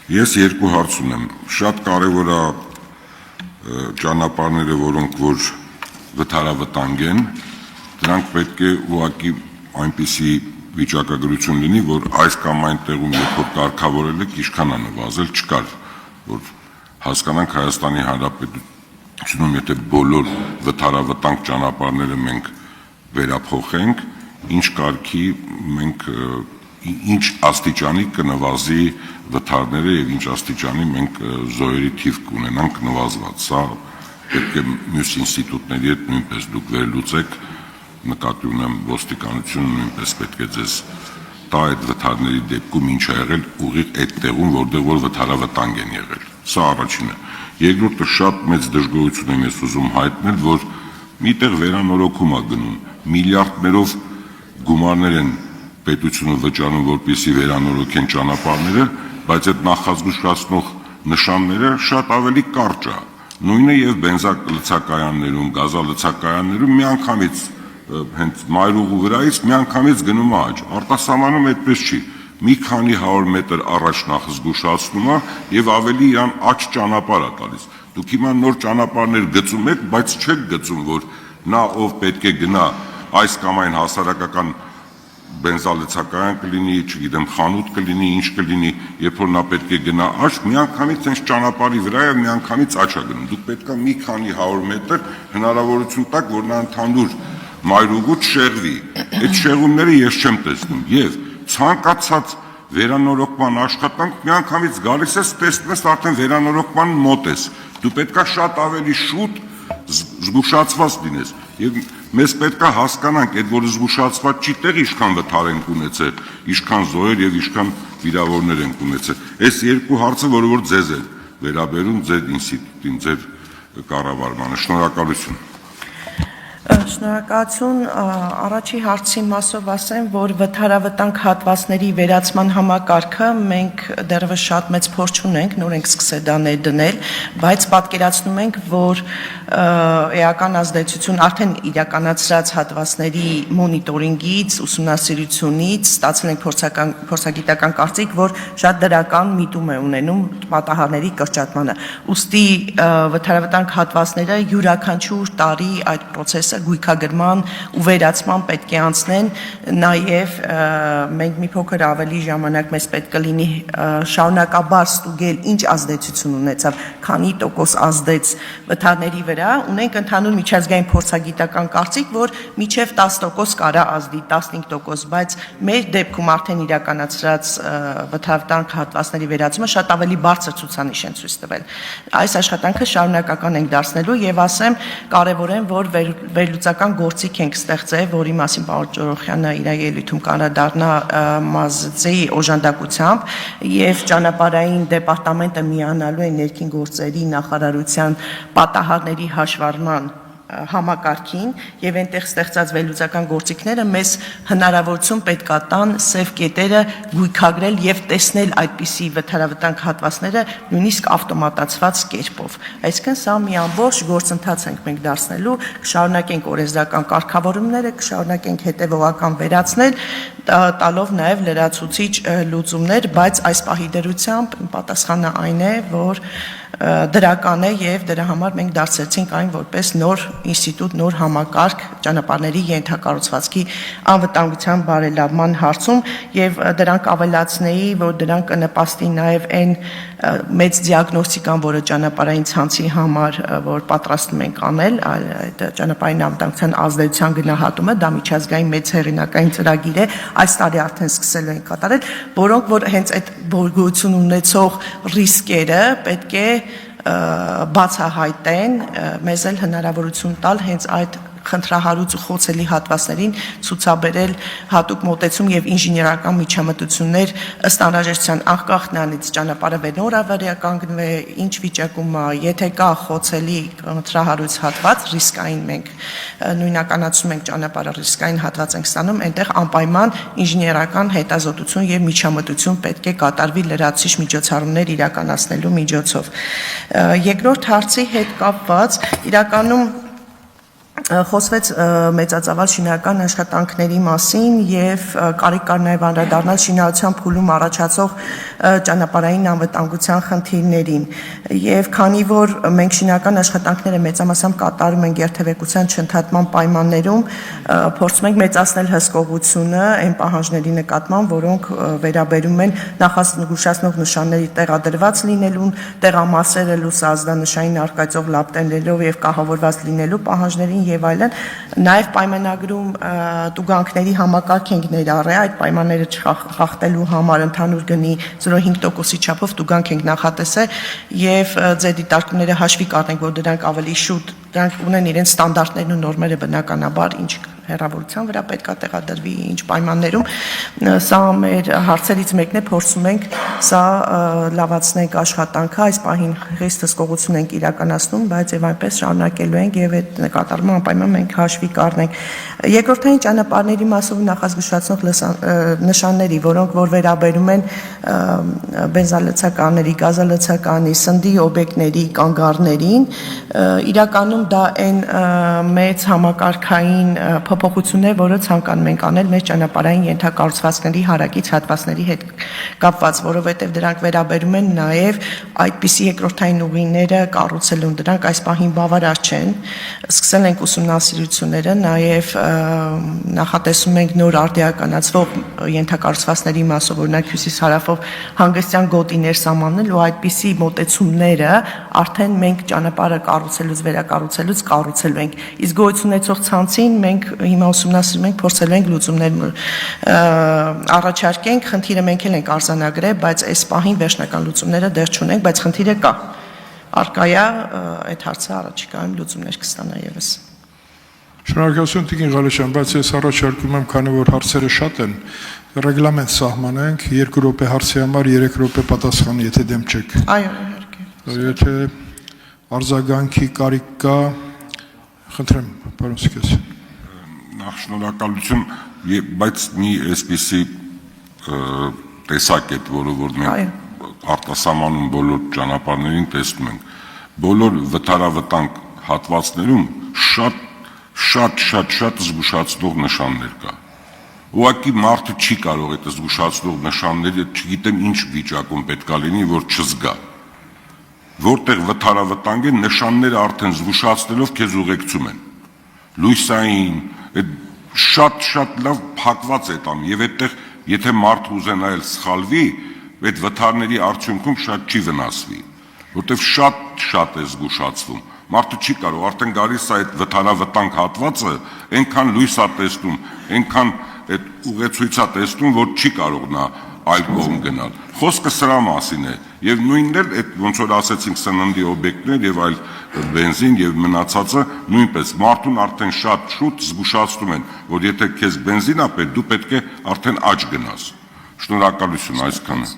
Ես երկու հարց ունեմ, շատ կարևոր է ճանապարհները, որոնք որ վթարավտանգ են, դրանք պետք է ուղղակի այնպիսի վիճակագրություն լինի, որ այս կամ այն տեղում երբ որ կարգավորել եք, ինչքան է նվազել, չկար, որ հասկանանք Հայաստանի Հանրապետությունում, եթե բոլոր վթարավտանգ ճանապարհները մենք վերափոխենք, ինչ կարգի մենք ինչ աստիճանի կնվազի վթարները եւ ինչ աստիճանի մենք զոհերի թիվ կունենանք նվազված։ Սա պետք է մյուս ինստիտուտների հետ նույնպես դուք վերլուծեք, նկատի ունեմ ոստիկանությունը նույնպես պետք է ձեզ տա այդ վթարների դեպքում ինչ է եղել ուղիղ այդ տեղում, որտեղ որ վթարավտանգ են եղել։ Սա առաջինը։ Երկրորդը շատ մեծ դժգոհություն եմ ես ուզում հայտնել, որ միտեղ վերանորոգում է գնում, միլիարդներով գումարներ են պետությունը վճարում, որպեսզի վերանորոգեն ճանապարհները, բայց այդ նախազգուշացնող նշանները շատ ավելի կարճ է։ Նույնը եւ բենզալցակայաններում, գազալցակայաններում միանգամից հենց մայրուղու վրայից միանգամից գնում է աճ։ Արտասահմանում այդպես չի։ Մի քանի 100 մետր առաջ նախազգուշացնում է եւ ավելի իրան աճ ճանապարհ է տալիս։ Դուք հիմա նոր ճանապարհներ գծում եք, բայց չեք գծում, որ նա ով պետք է գնա այս կամ այն հասարակական բենզալցակայան կլինի, չգիտեմ, խանութ կլինի, ինչ կլինի, երբ որ նա պետք է գնա աճ, միանգամից այս ճանապարհի վրա եւ միանգամից աճ է գնում։ Դուք պետք է մի քանի 100 մետր հնարավորություն տաք, որ նա ընդհանուր մայրուղու չշեղվի։ Այդ շեղումները ես չեմ տեսնում եւ ցանկացած վերանորոգման աշխատանք միանգամից գալիս է, տեսնում ես արդեն վերանորոգման մոտ ես։ Դու պետք է շատ ավելի շուտ զգուշացված լինես եւ մեզ պետք է հասկանանք, այդ որ զգուշացված չի տեղ ինչքան վթար ենք ունեցել, ինչքան զոհեր եւ ինչքան վիրավորներ ենք ունեցել։ Այս երկու հարցը, որը որ ձեզ է վերաբերում, ձեր ինստիտուտին, ձեր կառավարմանը։ Շնորհակալություն։ Շնորհակալություն, առաջի հարցի մասով ասեմ, որ վթարավտանգ հատվածների վերացման համակարգը մենք դեռևս շատ մեծ փորձ չունենք, նոր ենք սկսել դա ներդնել, բայց պատկերացնում ենք, որ էական ազդեցություն արդեն իրականացրած հատվածների մոնիտորինգից, ուսումնասիրությունից ստացել ենք փորձագիտական կարծիք, որ շատ դրական միտում է ունենում պատահարների կրճատմանը։ Ուստի վթարավտանգ հատվածները յուրաքանչյուր տարի այդ process-ը գույքագրման ու վերացման պետք է անցնեն, նաև մենք մի փոքր ավելի ժամանակ մեզ պետք է լինի շարունակաբար ստուգել ինչ ազդեցություն ունեցավ, քանի տոկոս ազդեց վթարների վրա, ունենք ընդհանուր միջազգային փորձագիտական կարծիք, որ մինչև 10% կարա ազդի, 15%, բայց մեր դեպքում արդեն իրականացրած վթարավտանգ հատվածների վերացումը շատ ավելի բարձր ցուցանիշ են ցույց տվել։ Այս աշխատանքը շարունակական ենք դարձնելու եւ ասեմ կարեւոր է, որ վերլուծական գործիք ենք ստեղծել, որի մասին պարոն Ջորոխյանը իր ելույթում կանադառնա մազձի օժանդակությամբ եւ ճանապարհային դեպարտամենտը միանալու է ներքին գործերի նախարարության պատահարների հաշվառման համակարգին եւ այնտեղ ստեղծած վերլուծական գործիքները մեզ հնարավորություն պետք է տան սև կետերը գույքագրել եւ տեսնել այդպիսի վթարավտանգ հատվածները նույնիսկ ավտոմատացված կերպով։ Այսինքն սա մի ամբողջ գործընթաց ենք մենք դարձնելու, կշարունակենք օրենսդրական կարգավորումները, կշարունակենք հետեւողական վերացնել, տալով նաեւ լրացուցիչ լուծումներ, բայց այս պահի դրությամբ պատասխանը այն է, որ դրական է եւ դրա համար մենք դարձեցինք այն որպես նոր ինստիտուտ, նոր համակարգ ճանապարհների ենթակառուցվածքի անվտանգության բարելավման հարցում եւ դրանք ավելացնեի, որ դրանք կնպաստի նաեւ այն մեծ դիագնոստիկան, որը ճանապարհային ցանցի համար որ պատրաստում ենք անել, այդ ճանապարհային անվտանգության ազդեցության գնահատումը, դա միջազգային մեծ հեղինակային ծրագիր է, այս տարի արդեն սկսել ենք կատարել, որոնք որ հենց այդ բորգություն ունեցող ռիսկերը պետք է բացահայտեն, մեզ էլ հնարավորություն տալ հենց այդ խնդրահարույց ու խոցելի հատվածներին ցուցաբերել հատուկ մոտեցում եւ ինժեներական միջամտություններ ըստ անհրաժեշտության անկախ նրանից ճանապարհը նորավարյա կանգնվե, ինչ վիճակում է, եթե կա խոցելի խնդրահարույց հատված, ռիսկային մենք նույնականացնում ենք ճանապարհը ռիսկային հատված ենք ստանում, այնտեղ անպայման ինժեներական հետազոտություն եւ միջամտություն պետք է կատարվի լրացուցիչ միջոցառումներ իրականացնելու միջոցով։ Երկրորդ հարցի հետ կապված իրականում Խոսվեց մեծածավալ շինարական աշխատանքների մասին եւ կարիք կար նաեւ անդրադառնալ շինարարության փուլում առաջացող ճանապարհային անվտանգության խնդիրներին եւ քանի որ մենք շինարական աշխատանքները մեծամասամբ կատարում ենք երթևեկության չընդհատման պայմաններում փորձում ենք մեծացնել հսկողությունը այն պահանջների նկատմամբ, որոնք վերաբերում են նախազգուշացնող նշանների տեղադրված լինելուն, տեղամասերը լուսազդանշային արկածով լապտենելով եւ կահավորված լինելու պահանջներին եւ այլն, նաեւ պայմանագրում տուգանքների համակարգ ենք ներառել այդ պայմանները չխախտելու համար ընդհանուր գնի 0.5%-ի չափով տուգանք ենք նախատեսել եւ ձեր դիտարկումները հաշվի կառնենք, որ դրանք ավելի շուտ դրանք ունեն իրենց ստանդարտներն ու նորմերը բնականաբար ինչ հեռավորության վրա պետք է տեղադրվի ինչ պայմաններում սա մեր հարցերից մեկն է փորձում ենք սա լավացնենք աշխատանքը այս պահին խիստ հսկողություն ենք իրականացնում բայց եւ այնպես շարունակելու ենք եւ այդ նկատառումը անպայման մենք հաշվի կառնենք երկրորդային ճանապարհների մասով նախազգուշացնող նշանների որոնք որ վերաբերում են բենզալցականների գազալցականի սնդի օբյեկտների կանգառներին իրականում դա այն մեծ համակարգային փոփոխություններ, որը ցանկանում ենք անել մեր ճանապարհային ենթակառուցվածքների հարակից հատվածների հետ կապված, որովհետև դրանք վերաբերում են նաև այդպիսի երկրորդային ուղիները կառուցելուն, դրանք այս պահին բավարար չեն, սկսել ենք ուսումնասիրությունները, նաև նախատեսում ենք նոր արդիականացվող ենթակառուցվածքների մասով, օրինակ հյուսիս-հարավով հանգստյան գոտիներ սահմանել ու այդպիսի մոտեցումները արդեն մենք ճանապարհը կառուցելուց վերակառուցելուց կառուցելու ենք, իսկ գոյություն ունեցող ցանցին մենք հիմա ուսումնասիրում ենք, փորձելու ենք լուծումներ առաջարկենք, խնդիրը մենք էլ ենք արձանագրել, բայց այս պահին վերջնական լուծումները դեռ չունենք, բայց խնդիրը կա։ Արկայա այդ հարցը առաջիկայում լուծումներ կստանա եւս։ Շնորհակալություն Տիկին Ղալեշյան, բայց ես առաջարկում եմ, քանի որ հարցերը շատ են, ռեգլամենտ սահմանենք 2 րոպե հարցի համար 3 րոպե պատասխան, եթե դեմ չեք։ Այո, իհարկե։ Եթե արձագանքի կարիք կա, խնդրեմ, պարոն Սիկես։ Նախ շնորհակալություն, բայց մի այսպիսի տեսակ է, որ մենք արտասահմանում բոլոր ճանապարհներին տեսնում ենք, բոլոր վթարավտանգ հատվածներում շատ զգուշացնող նշաններ կա։ Ուղղակի մարդը չի կարող այդ զգուշացնող նշանները, չգիտեմ ինչ վիճակում պետք է լինի, որ չզգա։ Որտեղ վթարավտանգ է, նշանները արդեն զգուշացնելով քեզ ուղեկցում են։ Լույսային, շատ լավ փակված է տամ եւ այդտեղ եթե մարդը ուզենա էլ սխալվի, այդ վթարների արդյունքում շատ չի վնասվի, որտեղ շատ է զգուշացվում։ Մարդը չի կարող, արդեն գալիս է այդ վթարավտանգ հատվածը, այնքան լույս է տեսնում, այնքան այդ ուղեցույց է տեսնում, որ չի կարող նա այլ կողմ գնալ։ Խոսքը սրա մասին է, եւ նույնն էլ այդ ոնց որ ասեցինք սննդի օբյեկտներ եւ այլ բենզին եւ մնացածը նույնպես մարդուն արդեն շատ շուտ զգուշացնում են, որ եթե քեզ բենզին է պետք, դու պետք է արդեն աճ գնաս։ Շնորհակալություն այսքանը։